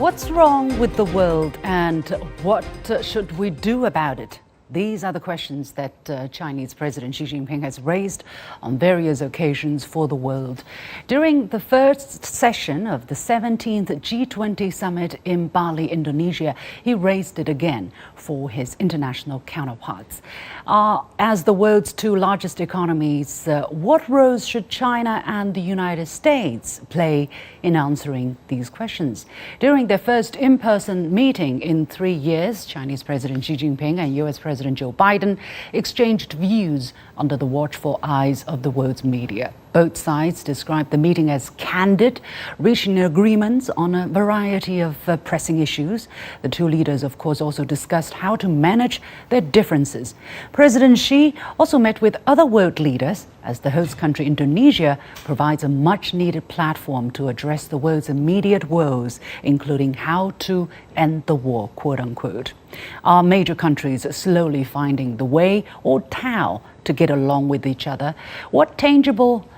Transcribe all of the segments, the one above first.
What's wrong with the world and what should we do about it? These are the questions that Chinese President Xi Jinping has raised on various occasions for the world. During the first session of the 17th G20 summit in Bali, Indonesia, he raised it again for his international counterparts. As the world's two largest economies, what roles should China and the United States play in answering these questions? During their first in-person meeting in 3 years, Chinese President Xi Jinping and US President Joe Biden exchanged views under the watchful eyes of the world's media. Both sides described the meeting as candid, reaching agreements on a variety of pressing issues. The two leaders, of course, also discussed how to manage their differences. President Xi also met with other world leaders as the host country, Indonesia, provides a much-needed platform to address the world's immediate woes, including how to end the war, quote-unquote. Are major countries slowly finding the way or how to get along with each other? What tangible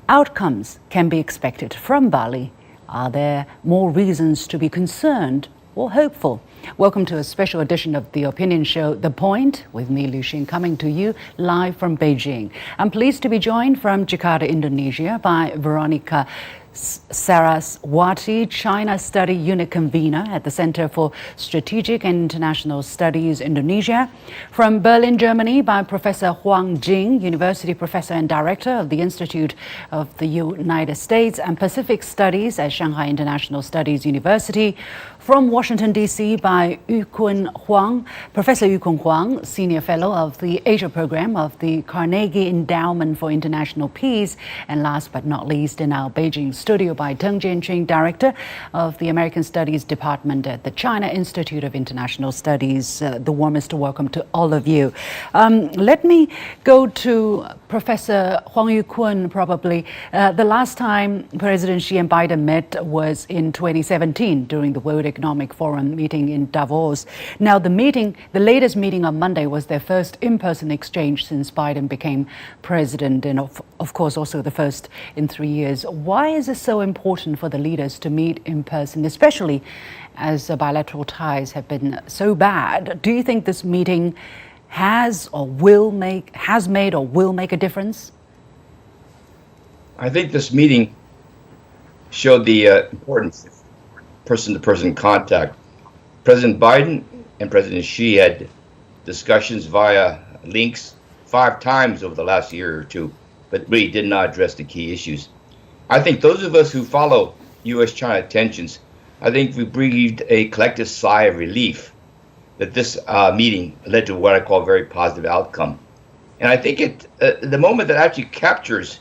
outcomes can be expected from Bali? Are there more reasons to be concerned or hopeful? Welcome to a special edition of the opinion show, The Point, with me, Liu Xin, coming to you live from Beijing. I'm pleased to be joined from Jakarta, Indonesia, by Veronica Saraswati, China Study Unit Convener at the Center for Strategic and International Studies, Indonesia. From Berlin, Germany, by Professor Huang Jing, University Professor and Director of the Institute of the United States and Pacific Studies at Shanghai International Studies University. From Washington, D.C., by Huang, Professor Yukun Huang, Senior Fellow of the Asia Program of the Carnegie Endowment for International Peace. And last but not least, in our Beijing studio, by Teng Jianqing, Director of the American Studies Department at the China Institute of International Studies. The warmest welcome to all of you. Let me go to Professor Huang Yukun, probably. The last time President Xi and Biden met was in 2017 during the World Economic Forum meeting in Davos. Now, the latest meeting on Monday was their first in-person exchange since Biden became president, and of course also the first in 3 years. Why is it so important for the leaders to meet in person, especially as bilateral ties have been so bad? Do you think this meeting has made or will make a difference? I think this meeting showed the importance of person-to-person contact. President Biden and President Xi had discussions via links 5 times over the last year or two, but really did not address the key issues. I think those of us who follow U.S.-China tensions, I think we breathed a collective sigh of relief that this meeting led to what I call a very positive outcome. And I think the moment that actually captures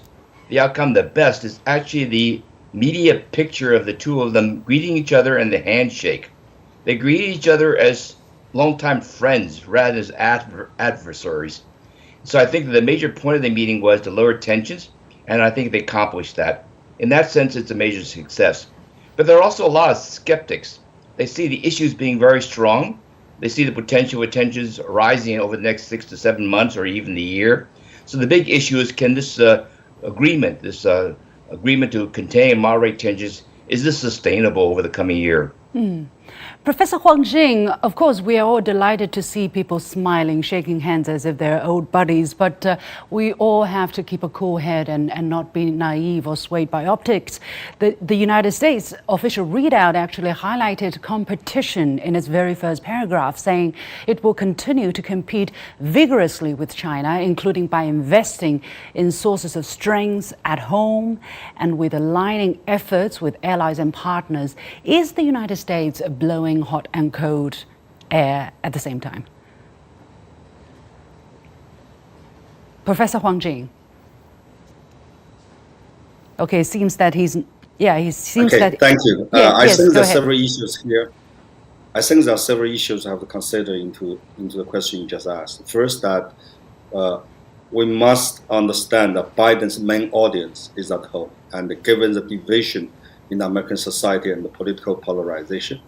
the outcome the best is actually the media picture of the two of them greeting each other and the handshake. They greeted each other as longtime friends rather as adversaries. So I think that the major point of the meeting was to lower tensions, and I think they accomplished that. In that sense, it's a major success. But there are also a lot of skeptics. They see the issues being very strong. They see the potential of tensions rising over the next 6 to 7 months or even the year. So the big issue is, can this agreement to contain and moderate tensions, is this sustainable over the coming year? Professor Huang Jing, of course, we are all delighted to see people smiling, shaking hands as if they're old buddies, but we all have to keep a cool head and not be naive or swayed by optics. The United States official readout actually highlighted competition in its very first paragraph, saying it will continue to compete vigorously with China, including by investing in sources of strength at home and with aligning efforts with allies and partners. Is the United States blowing hot and cold air at the same time? Professor Huang Jing. Okay, it seems that he seems okay, that... Thank you. Yeah, I yes, think there are ahead. several issues here. I think there are several issues I have to consider into the question you just asked. First, that we must understand that Biden's main audience is at home, and given the division in American society and the political polarization,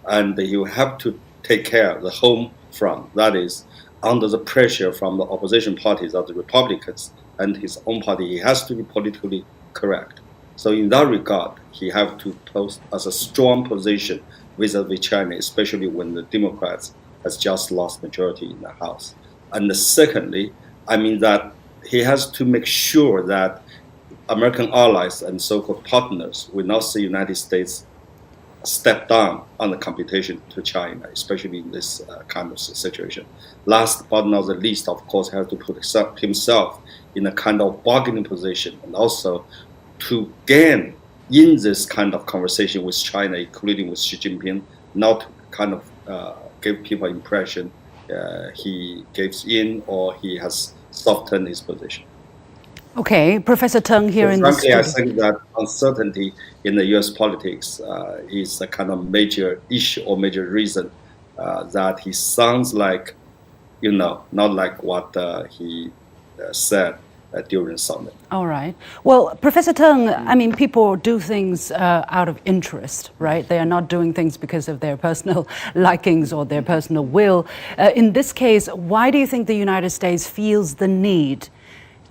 and you have to take care of the home front. That is, under the pressure from the opposition parties of the Republicans and his own party, he has to be politically correct. So in that regard, he have to post as a strong position vis-a-vis China, especially when the Democrats has just lost majority in the House. And secondly, I mean that he has to make sure that American allies and so-called partners will not see United States step down on the competition to China, especially in this kind of situation. Last but not the least, of course, has to put himself in a kind of bargaining position, and also to gain in this kind of conversation with China, including with Xi Jinping, not to kind of give people impression he gives in or he has softened his position. Okay, Professor Teng here in the frankly, studio. I think that uncertainty in the U.S. politics is a kind of major issue or major reason that he sounds like, not like what he said during summit. All right. Well, Professor Teng, I mean, people do things out of interest, right? They are not doing things because of their personal likings or their personal will. In this case, why do you think the United States feels the need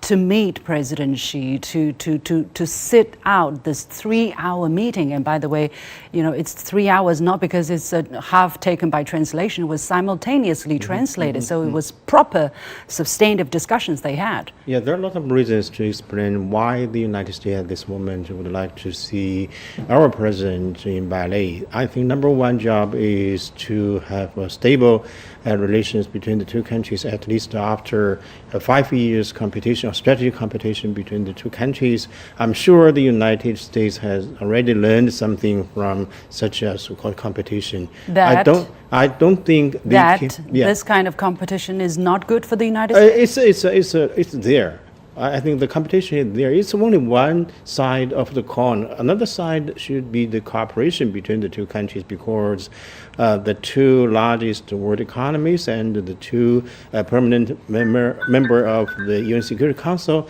to meet President Xi, to sit out this 3-hour meeting? And by the way, it's 3 hours not because it's half taken by translation, it was simultaneously translated. So it was proper, substantive discussions they had. Yeah, there are a lot of reasons to explain why the United States at this moment would like to see our president in Bali. I think number one job is to have a stable relations between the two countries, at least after 5 years competition, strategic competition between the two countries. I'm sure the United States has already learned something from such a so-called competition. I don't think this kind of competition is not good for the United States. It's there. I think the competition is there. It's only one side of the coin. Another side should be the cooperation between the two countries, because the two largest world economies and the two permanent member of the UN Security Council,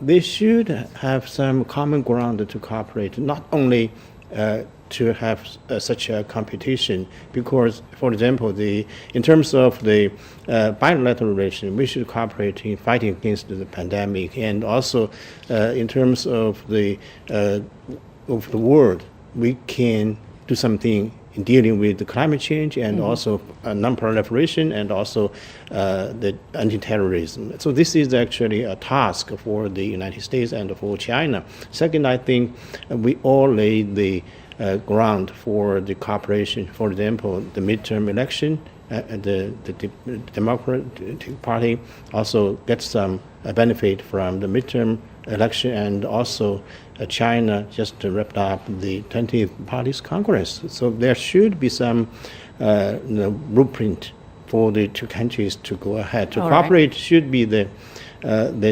they should have some common ground to cooperate, not only to have such a competition, because, for example, in terms of the bilateral relation, we should cooperate in fighting against the pandemic, and also in terms of the world, we can do something in dealing with the climate change and also non-proliferation and also the anti-terrorism. So this is actually a task for the United States and for China. Second, I think we all laid the ground for the cooperation. For example, the midterm election, the Democratic Party also gets some benefit from the midterm election, and also China just wrapped up the 20th Party's Congress. So there should be some blueprint for the two countries to go ahead. To cooperate should be the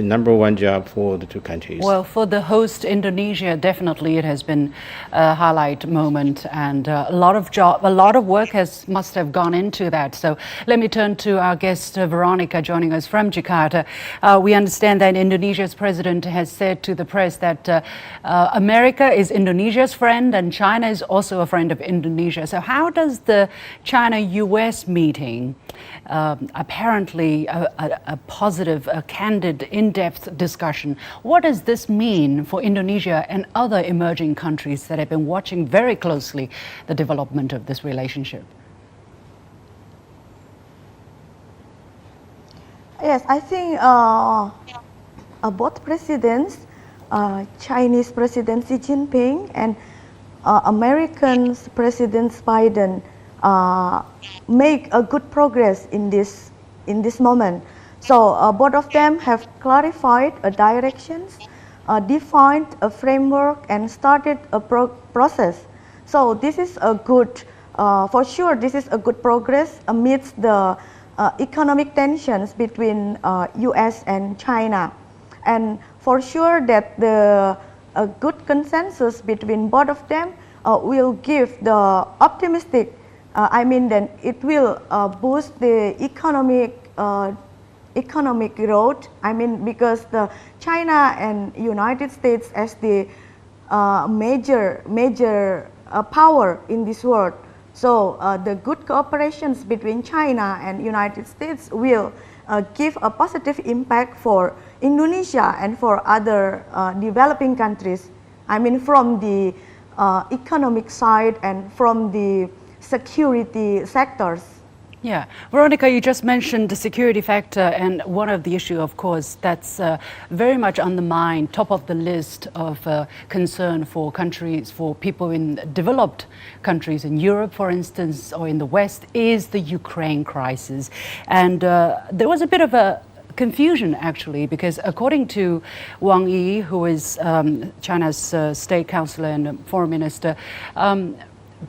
number one job for the two countries. Well, for the host Indonesia, definitely it has been a highlight moment, and a lot of work must have gone into that. So let me turn to our guest Veronica, joining us from Jakarta. We understand that Indonesia's president has said to the press that America is Indonesia's friend and China is also a friend of Indonesia. So how does the China-US meeting, apparently a positive, candid, in-depth discussion, what does this mean for Indonesia and other emerging countries that have been watching very closely the development of this relationship? Yes, I think both presidents, Chinese President Xi Jinping and American President Biden, make a good progress in this moment. So both of them have clarified directions, defined a framework, and started a process. So this is a good, for sure, this is a good progress amidst the economic tensions between U.S. and China. And for sure that the good consensus between both of them will give the optimistic, then it will boost the economic growth. Because the China and United States as the major power in this world. So the good cooperations between China and United States will give a positive impact for Indonesia and for other developing countries. From the economic side and from the security sectors. Yeah. Veronica, you just mentioned the security factor, and one of the issue, of course, that's very much on the mind, top of the list of concern for countries, for people in developed countries in Europe, for instance, or in the West, is the Ukraine crisis. And there was a bit of a confusion, actually, because according to Wang Yi, who is China's state counselor and foreign minister,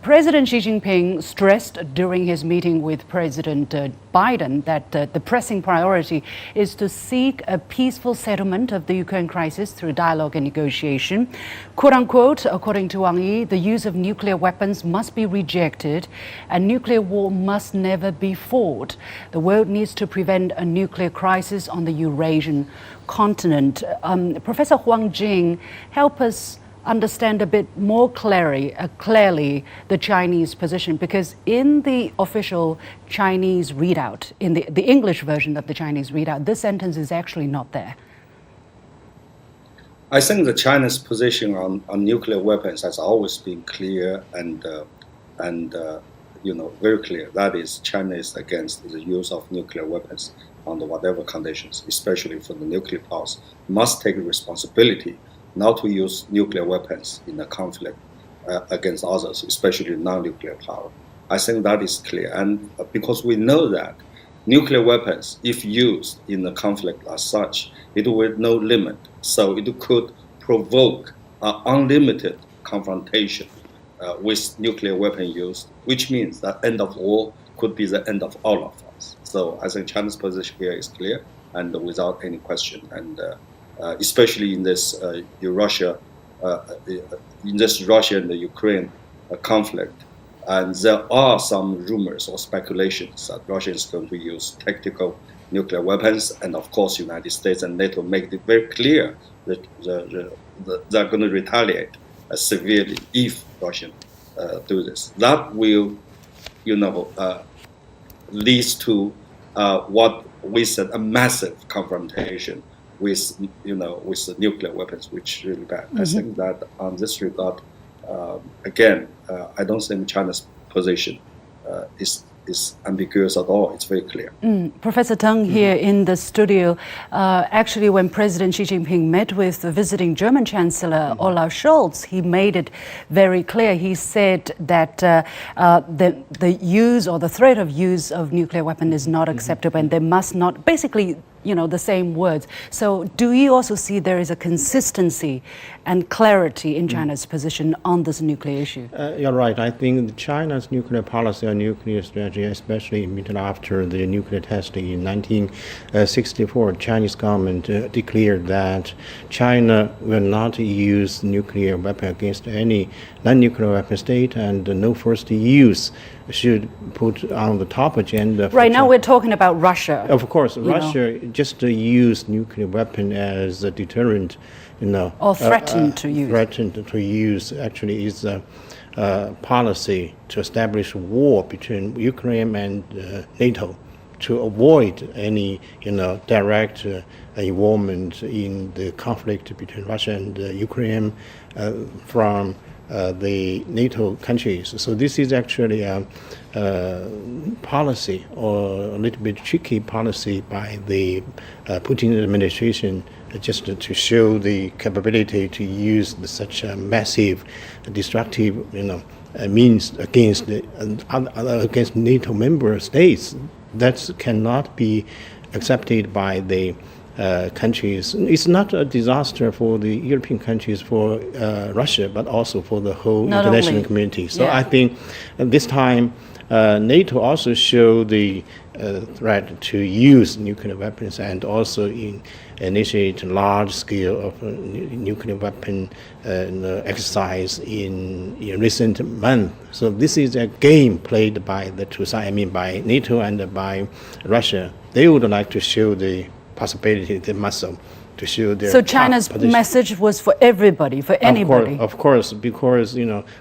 President Xi Jinping stressed during his meeting with President Biden that the pressing priority is to seek a peaceful settlement of the Ukraine crisis through dialogue and negotiation. Quote unquote, according to Wang Yi, the use of nuclear weapons must be rejected and nuclear war must never be fought. The world needs to prevent a nuclear crisis on the Eurasian continent. Professor Huang Jing, help us understand a bit more clearly the Chinese position, because in the official Chinese readout, in the English version of the Chinese readout, this sentence is actually not there. I think the China's position on nuclear weapons has always been clear and very clear. That is, China is against the use of nuclear weapons under whatever conditions, especially for the nuclear powers, must take responsibility not to use nuclear weapons in a conflict against others, especially non-nuclear power. I think that is clear. And because we know that nuclear weapons, if used in a conflict as such, it will no limit. So it could provoke unlimited confrontation with nuclear weapon use, which means that end of war could be the end of all of us. So I think China's position here is clear and without any question. And especially in this Russia and the Ukraine conflict, and there are some rumors or speculations that Russia is going to use tactical nuclear weapons, and of course, United States and NATO make it very clear that they're going to retaliate severely if Russia do this. That will, lead to what we said a massive confrontation with the nuclear weapons, which is really bad. I think that on this regard, again, I don't think China's position is ambiguous at all. It's very clear. Professor Teng here in the studio. Actually, when President Xi Jinping met with the visiting German Chancellor Olaf Scholz, he made it very clear. He said that the use or the threat of use of nuclear weapon is not acceptable, and they must not, basically, the same words. So do you also see there is a consistency and clarity in China's position on this nuclear issue? You're right. I think China's nuclear policy or nuclear strategy, especially immediately after the nuclear testing in 1964, Chinese government declared that China will not use nuclear weapon against any non-nuclear weapon state, and no first use should put on the top agenda. Right now we're talking about Russia. Of course, Russia just use nuclear weapon as a deterrent, or threatened to use. Threatened to use actually is a policy to establish war between Ukraine and NATO to avoid any direct involvement in the conflict between Russia and Ukraine from the NATO countries. So this is actually a policy, or a little bit tricky policy by the Putin administration, just to show the capability to use such a massive, destructive, means against against NATO member states. That cannot be accepted by the countries. It's not a disaster for the European countries, for Russia, but also for the whole international community. So I think this time NATO also showed the threat to use nuclear weapons, and also initiate large scale of nuclear weapon exercise in recent months. So this is a game played by the two sides, by NATO and by Russia. They would like to show the possibility, the muscle, to show their. So China's message was for everybody, for anybody. Of course, because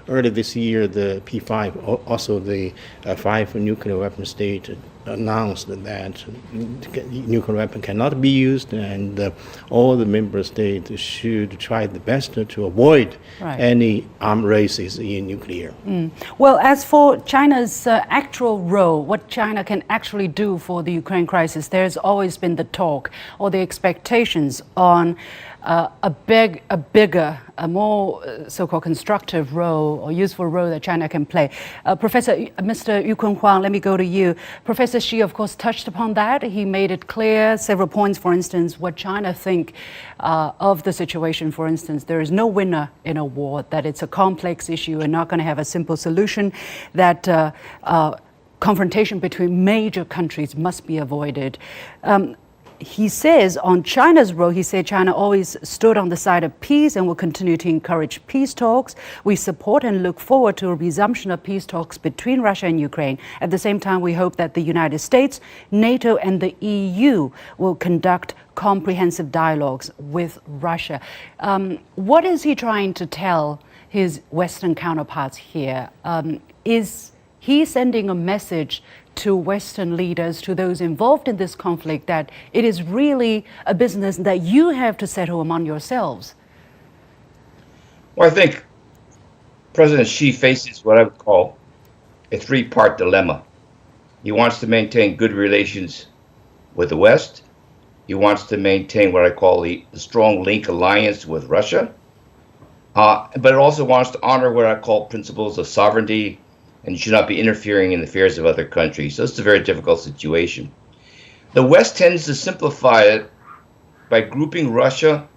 early this year the P5, also the 5 nuclear weapon state announced that nuclear weapon cannot be used, and all the member states should try the best to avoid any arms races in nuclear. Well, as for China's actual role, what China can actually do for the Ukraine crisis, there's always been the talk or the expectations on a bigger, a more so-called constructive role or useful role that China can play. Mr. Yu Kun-Huang, let me go to you. Professor Xi, of course, touched upon that. He made it clear, several points, for instance, what China think of the situation. For instance, there is no winner in a war, that it's a complex issue and not going to have a simple solution, that confrontation between major countries must be avoided. He says on China's role, he said China always stood on the side of peace and will continue to encourage peace talks. We support and look forward to a resumption of peace talks between Russia and Ukraine. At the same time, we hope that the United States, NATO, and the EU will conduct comprehensive dialogues with Russia. What is he trying to tell his Western counterparts here? Is he sending a message to Western leaders, to those involved in this conflict, that it is really a business that you have to settle among yourselves? Well, I think President Xi faces what I would call a three-part dilemma. He wants to maintain good relations with the West. He wants to maintain what I call the strong link alliance with Russia. But it also wants to honor what I call principles of sovereignty, and should not be interfering in the affairs of other countries. So it's a very difficult situation. The West tends to simplify it by grouping Russia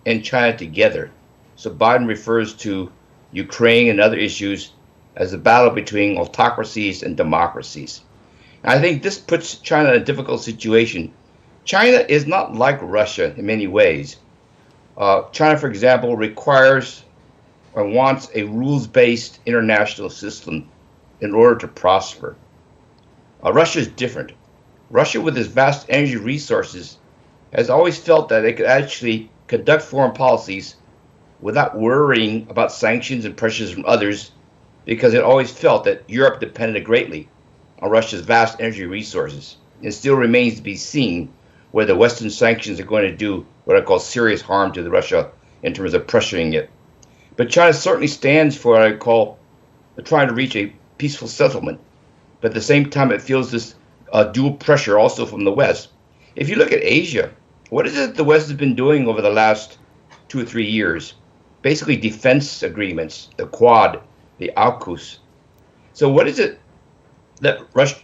and China together. So Biden refers to Ukraine and other issues as a battle between autocracies and democracies. And I think this puts China in a difficult situation. China is not like Russia in many ways. China, for example, requires or wants a rules-based international system in order to prosper. Russia is different. Russia, with its vast energy resources, has always felt that it could actually conduct foreign policies without worrying about sanctions and pressures from others, because it always felt that Europe depended greatly on Russia's vast energy resources. It still remains to be seen whether Western sanctions are going to do what I call serious harm to Russia in terms of pressuring it. But China certainly stands for what I call trying to reach a peaceful settlement, but at the same time it feels this dual pressure also from the West. If you look at Asia, what is it the West has been doing over the last 2 or 3 years? Basically defense agreements, the Quad, the AUKUS. So what is it that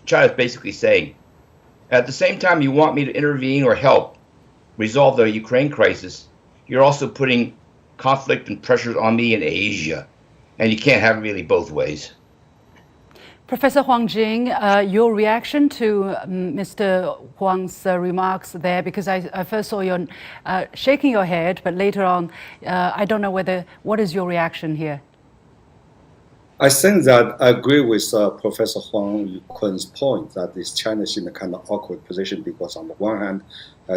China is basically saying? At the same time you want me to intervene or help resolve the Ukraine crisis, you're also putting conflict and pressures on me in Asia, and you can't have it really both ways. Professor Huang Jing, your reaction to Mr. Huang's remarks there, because I first saw you shaking your head, but later on, I don't know what is your reaction here? I think that I agree with Professor Huang Kun's point that China is in a kind of awkward position, because on the one hand,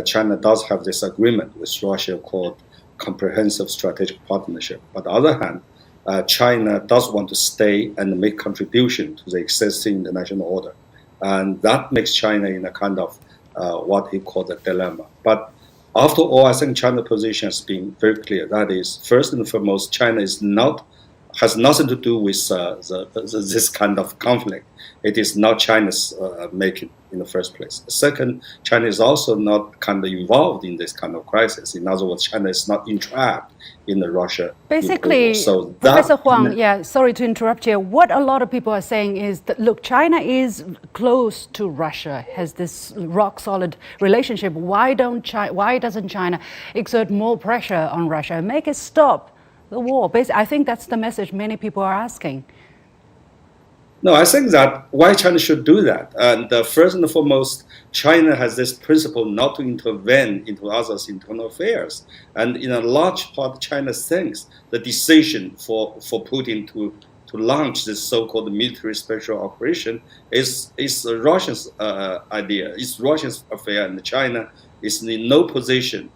China does have this agreement with Russia called Comprehensive Strategic Partnership. But on the other hand, China does want to stay and make contribution to the existing international order. And that makes China in a kind of what he called a dilemma. But after all, I think China's position has been very clear. That is, first and foremost, China has nothing to do with this kind of conflict. It is not China's making in the first place. Second, China is also not kind of involved in this kind of crisis. In other words, China is not entrapped in the Russia. Basically, so Professor Huang, sorry to interrupt here. What a lot of people are saying is that, look, China is close to Russia, has this rock-solid relationship. Why doesn't China exert more pressure on Russia and make it stop the war? Basically, I think that's the message many people are asking. No, I think that why China should do that. And first and foremost, China has this principle not to intervene into others' internal affairs. And in a large part, China thinks the decision for Putin to launch this so-called military special operation is Russia's idea. It's Russia's affair, and China is in no position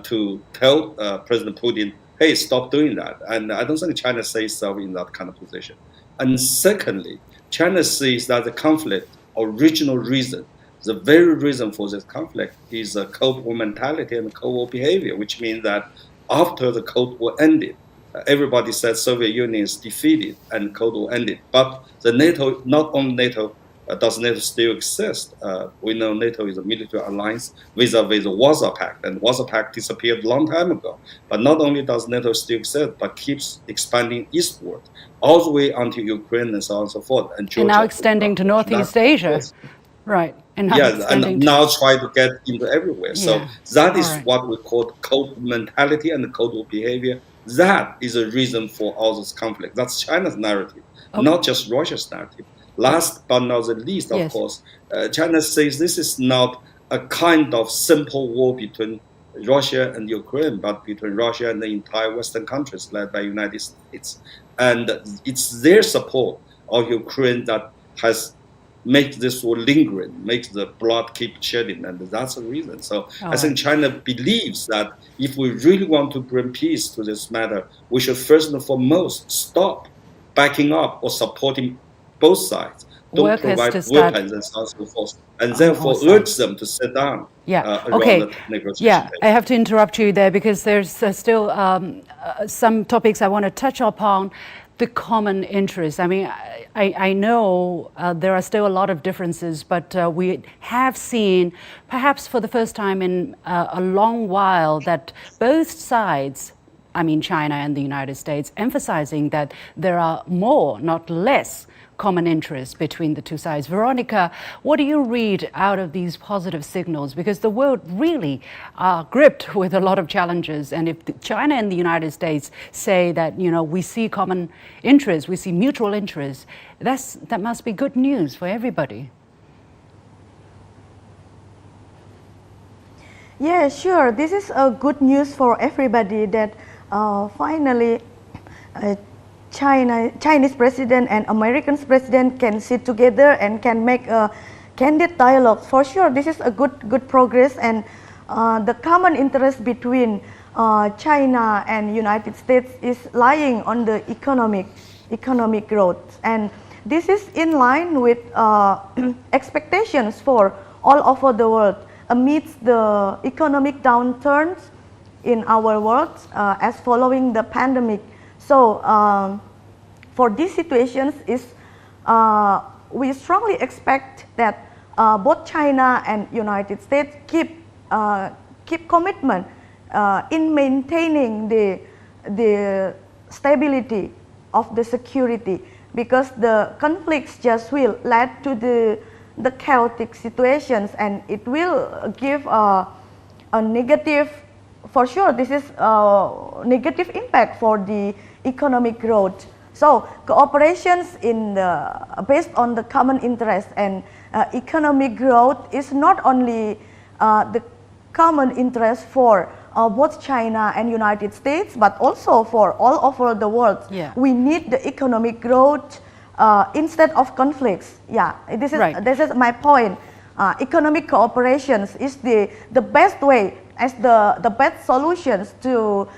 to tell President Putin, hey, stop doing that. And I don't think China sees itself in that kind of position. And secondly, China sees that the conflict original reason, the very reason for this conflict is a Cold War mentality and Cold War behavior, which means that after the Cold War ended, everybody said Soviet Union is defeated and Cold War ended. But the NATO, not only NATO, does NATO still exist? We know NATO is a military alliance vis-a-vis the Warsaw Pact, and Warsaw Pact disappeared a long time ago. But not only does NATO still exist, but keeps expanding eastward, all the way onto Ukraine and so on and so forth. And Georgia, now extending to Northeast Asia. Right. And now try to get into everywhere. So that is right. what we call Cold War mentality and the Cold War behavior. That is a reason for all this conflict. That's China's narrative, not just Russia's narrative. Last but not the least, of course, China says this is not a kind of simple war between Russia and Ukraine, but between Russia and the entire Western countries led by the United States. And it's their support of Ukraine that has made this war lingering, makes the blood keep shedding, and that's the reason. So I think China believes that if we really want to bring peace to this matter, we should first and foremost stop backing up or supporting both sides. Don't provide weapons and so on and so forth, and therefore urge them to sit down around the negotiation table. I have to interrupt you there because there's still some topics I want to touch upon. The common interest. I mean, I know there are still a lot of differences, but we have seen, perhaps for the first time in a long while, that both sides, I mean China and the United States, emphasizing that there are more, not less, common interests between the two sides. Veronica, what do you read out of these positive signals? Because the world really are gripped with a lot of challenges. And if China and the United States say that, you know, we see common interests, we see mutual interests, that must be good news for everybody. Yeah, sure. This is a good news for everybody that finally Chinese president and American president can sit together and can make a candid dialogue. For sure, this is a good progress, and the common interest between China and United States is lying on the economic growth, and this is in line with expectations for all over the world amidst the economic downturns in our world as following the pandemic. So for these situations, we strongly expect that both China and United States keep commitment in maintaining the stability of the security, because the conflicts just will lead to the chaotic situations, and it will give a negative, for sure this is a negative impact for the economic growth. So cooperations based on the common interest and economic growth is not only the common interest for both China and United States, but also for all over the world. We need the economic growth instead of conflicts. This is my point. Economic cooperations is the best way, as the best solutions to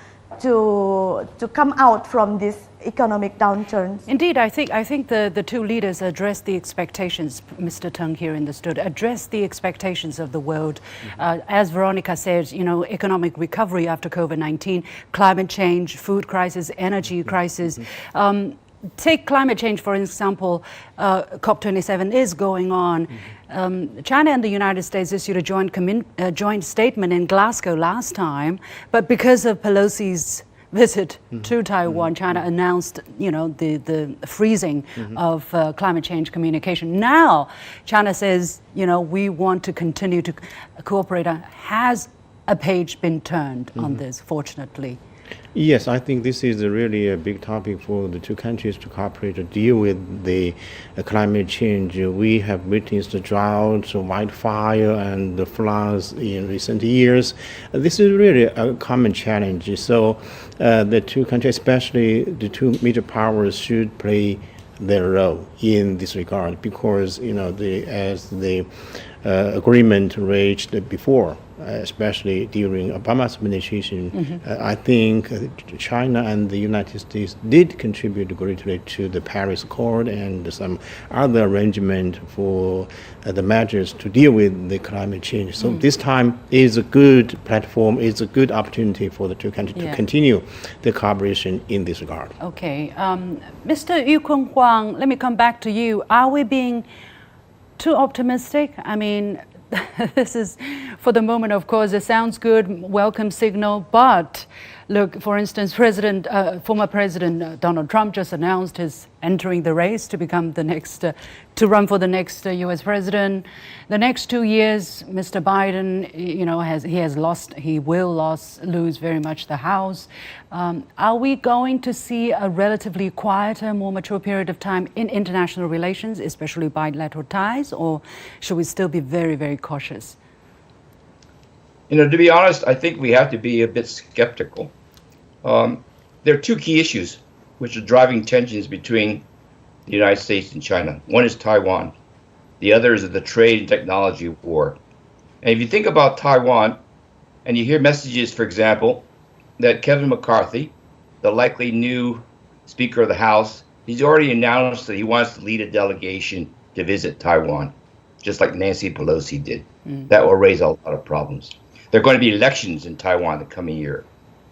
come out from this economic downturns. Indeed, I think the two leaders addressed the expectations, Mr. Teng here in the studio, addressed the expectations of the world. As Veronica said, you know, economic recovery after COVID-19, climate change, food crisis, energy crisis. Take climate change, for example. COP27 is going on. China and the United States issued a joint statement in Glasgow last time, but because of Pelosi's visit to Taiwan, China announced, you know, the freezing of climate change communication. Now, China says, you know, we want to continue to cooperate. Has a page been turned on this, fortunately? Yes, I think this is really a big topic for the two countries to cooperate to deal with the climate change. We have witnessed the drought, wildfire, and the floods in recent years. This is really a common challenge. So the two countries, especially the two major powers, should play their role in this regard, because, you know, as the agreement reached before especially during Obama's administration, I think China and the United States did contribute greatly to the Paris Accord and some other arrangement for the measures to deal with the climate change. So this time is a good platform, is a good opportunity for the two countries to continue the cooperation in this regard. Okay. Mr. Yu Kun-Huang, let me come back to you. Are we being too optimistic? I mean, this is, for the moment, of course, it sounds good, welcome signal, but look, for instance, former President Donald Trump just announced his entering the race to become the next, to run for the next U.S. president. The next 2 years, Mr. Biden, he will lose very much the House. Are we going to see a relatively quieter, more mature period of time in international relations, especially bilateral ties, or should we still be very, very cautious? To be honest, I think we have to be a bit skeptical. There are two key issues which are driving tensions between the United States and China. One is Taiwan. The other is the trade and technology war. And if you think about Taiwan, and you hear messages, for example, that Kevin McCarthy, the likely new Speaker of the House, he's already announced that he wants to lead a delegation to visit Taiwan, just like Nancy Pelosi did. That will raise a lot of problems. There are going to be elections in Taiwan the coming year.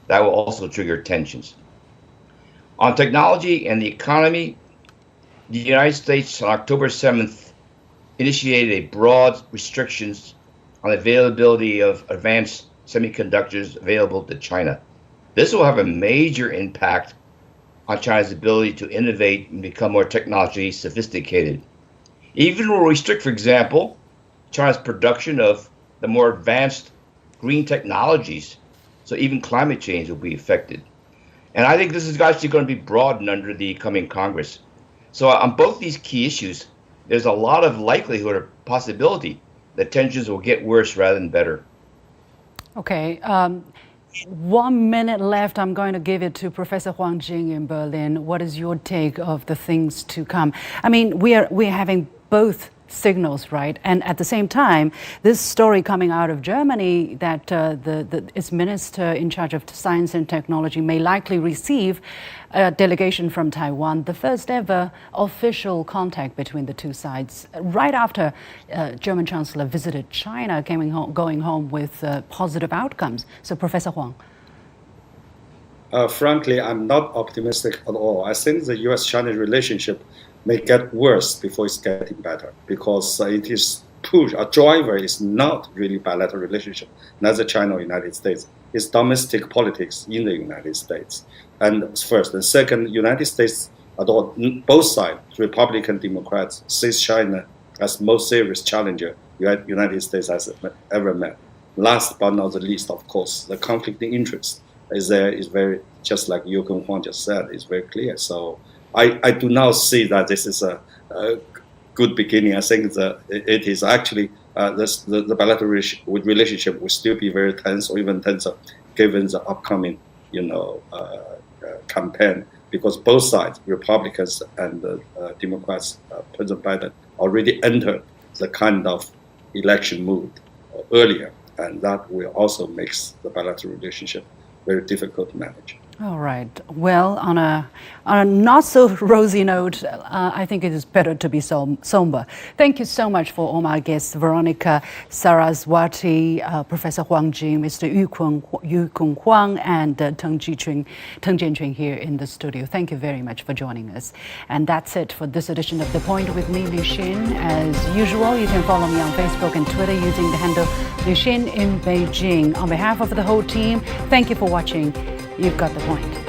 That will also trigger tensions. On technology and the economy, the United States on October 7th initiated a broad restrictions on the availability of advanced semiconductors available to China. This will have a major impact on China's ability to innovate and become more technologically sophisticated. Even will restrict, for example, China's production of the more advanced green technologies, so even climate change will be affected. And I think this is actually going to be broadened under the coming Congress. So on both these key issues, there's a lot of likelihood or possibility that tensions will get worse rather than better. Okay. 1 minute left. I'm going to give it to Professor Huang Jing in Berlin. What is your take of the things to come? I mean, we're having both signals, right? And at the same time, this story coming out of Germany that its minister in charge of science and technology may likely receive a delegation from Taiwan, the first ever official contact between the two sides, right after German Chancellor visited China, going home with positive outcomes. So, Professor Huang. Frankly, I'm not optimistic at all. I think the U.S.-China relationship may get worse before it's getting better, because it is push. A driver is not really bilateral relationship, neither China or United States. It's domestic politics in the United States. And first, and second, United States, both sides, Republican, Democrats, sees China as most serious challenger United States has ever met. Last but not the least, of course, the conflict of interest is very, just like Yu Kun-Huang just said, is very clear. So I do not see that this is a good beginning. I think that it is actually the bilateral relationship will still be very tense, or even tenser, given the upcoming, campaign, because both sides, Republicans and Democrats, President Biden already entered the kind of election mood earlier, and that will also makes the bilateral relationship very difficult to manage. All right. Well, on a not so rosy note, I think it is better to be somber. Thank you so much for all my guests, Veronica Saraswati, Professor Huang Jing, Mr. Yu Kun-Huang, and Teng Jianqun here in the studio. Thank you very much for joining us. And that's it for this edition of The Point with me, Liu Xin. As usual, you can follow me on Facebook and Twitter using the handle Liu Xin in Beijing. On behalf of the whole team, thank you for watching. You've got the point.